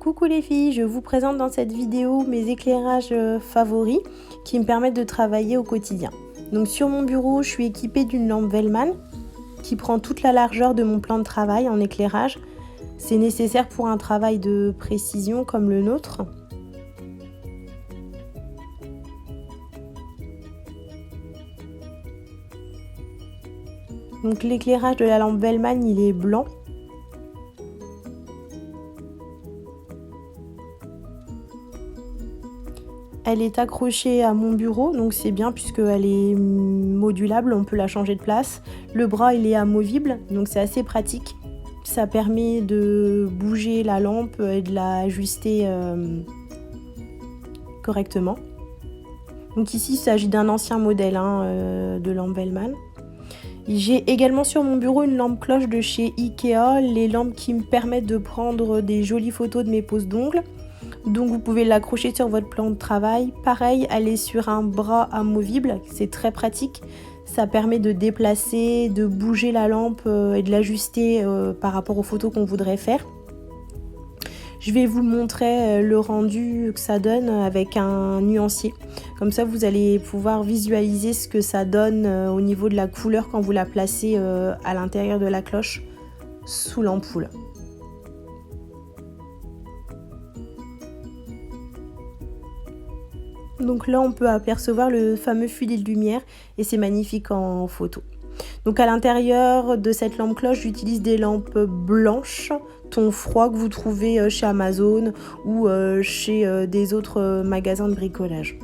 Coucou les filles, je vous présente dans cette vidéo mes éclairages favoris qui me permettent de travailler au quotidien. Donc sur mon bureau, je suis équipée d'une lampe Wellman qui prend toute la largeur de mon plan de travail en éclairage. C'est nécessaire pour un travail de précision comme le nôtre. Donc l'éclairage de la lampe Wellman, il est blanc. Elle est accrochée à mon bureau, donc c'est bien puisqu'elle est modulable, on peut la changer de place. Le bras il est amovible, donc c'est assez pratique. Ça permet de bouger la lampe et de l'ajuster correctement. Donc ici il s'agit d'un ancien modèle de lampe Wellman. J'ai également sur mon bureau une lampe cloche de chez Ikea, les lampes qui me permettent de prendre des jolies photos de mes poses d'ongles. Donc vous pouvez l'accrocher sur votre plan de travail. Pareil, elle est sur un bras amovible, c'est très pratique. Ça permet de déplacer, de bouger la lampe et de l'ajuster par rapport aux photos qu'on voudrait faire. Je vais vous montrer le rendu que ça donne avec un nuancier. Comme ça, vous allez pouvoir visualiser ce que ça donne au niveau de la couleur quand vous la placez à l'intérieur de la cloche sous l'ampoule. Donc là, on peut apercevoir le fameux filet de lumière et c'est magnifique en photo. Donc à l'intérieur de cette lampe cloche, j'utilise des lampes blanches, ton froid que vous trouvez chez Amazon ou chez des autres magasins de bricolage.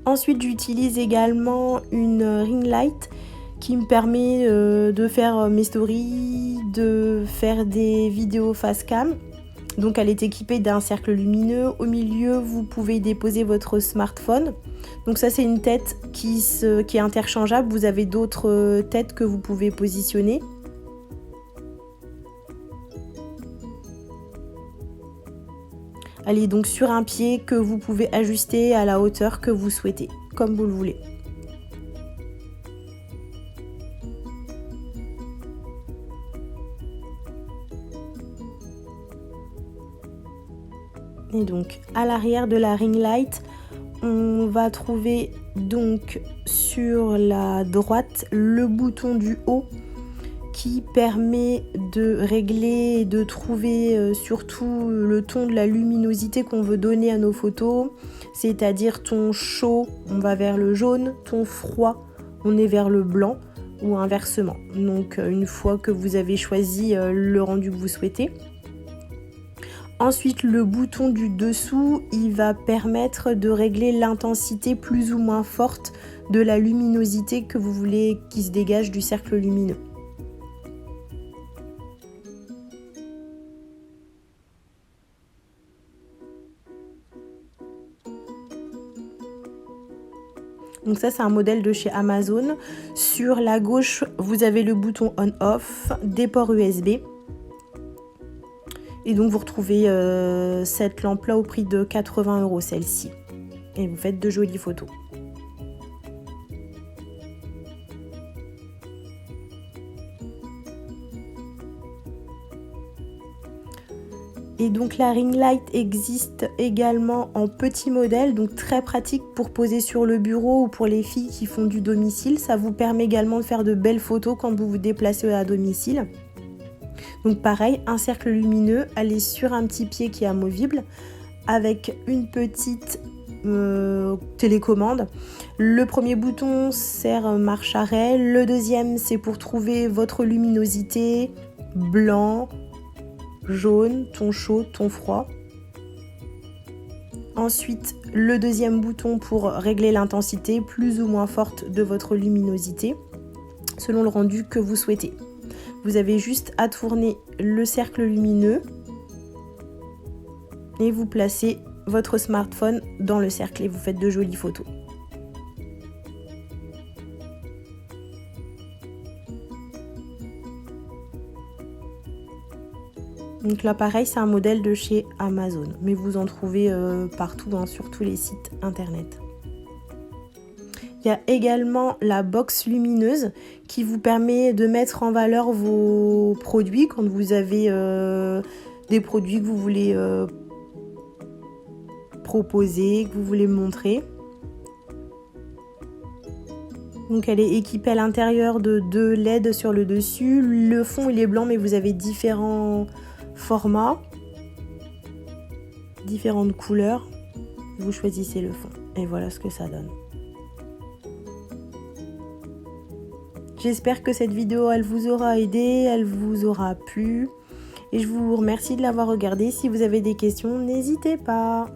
Ensuite, j'utilise également une ring light qui me permet de faire mes stories, de faire des vidéos face cam. Donc elle est équipée d'un cercle lumineux. Au milieu, vous pouvez déposer votre smartphone. Donc ça, c'est une tête qui est interchangeable. Vous avez d'autres têtes que vous pouvez positionner. Elle est donc sur un pied que vous pouvez ajuster à la hauteur que vous souhaitez, comme vous le voulez. Et donc à l'arrière de la ring light, on va trouver donc sur la droite le bouton du haut qui permet de régler et de trouver surtout le ton de la luminosité qu'on veut donner à nos photos. C'est-à-dire ton chaud, on va vers le jaune, ton froid, on est vers le blanc ou inversement. Donc une fois que vous avez choisi le rendu que vous souhaitez. Ensuite, le bouton du dessous, il va permettre de régler l'intensité plus ou moins forte de la luminosité que vous voulez qui se dégage du cercle lumineux. Donc ça, c'est un modèle de chez Amazon. Sur la gauche, vous avez le bouton on-off, des ports USB. Et donc vous retrouvez cette lampe là au prix de 80 € celle-ci. Et vous faites de jolies photos. Et donc la ring light existe également en petit modèle, donc très pratique pour poser sur le bureau ou pour les filles qui font du domicile. Ça vous permet également de faire de belles photos quand vous vous déplacez à domicile. Donc pareil, un cercle lumineux, elle est sur un petit pied qui est amovible avec une petite télécommande. Le premier bouton sert marche arrêt, le deuxième c'est pour trouver votre luminosité, blanc, jaune, ton chaud, ton froid. Ensuite, le deuxième bouton pour régler l'intensité plus ou moins forte de votre luminosité selon le rendu que vous souhaitez. Vous avez juste à tourner le cercle lumineux et vous placez votre smartphone dans le cercle et vous faites de jolies photos. Donc là pareil, c'est un modèle de chez Amazon, mais vous en trouvez partout sur tous les sites internet. Il y a également la box lumineuse qui vous permet de mettre en valeur vos produits quand vous avez des produits que vous voulez proposer, que vous voulez montrer. Donc elle est équipée à l'intérieur de 2 LED sur le dessus. Le fond il est blanc mais vous avez différents formats, différentes couleurs. Vous choisissez le fond et voilà ce que ça donne. J'espère que cette vidéo elle vous aura aidé, elle vous aura plu. Et je vous remercie de l'avoir regardée. Si vous avez des questions, n'hésitez pas.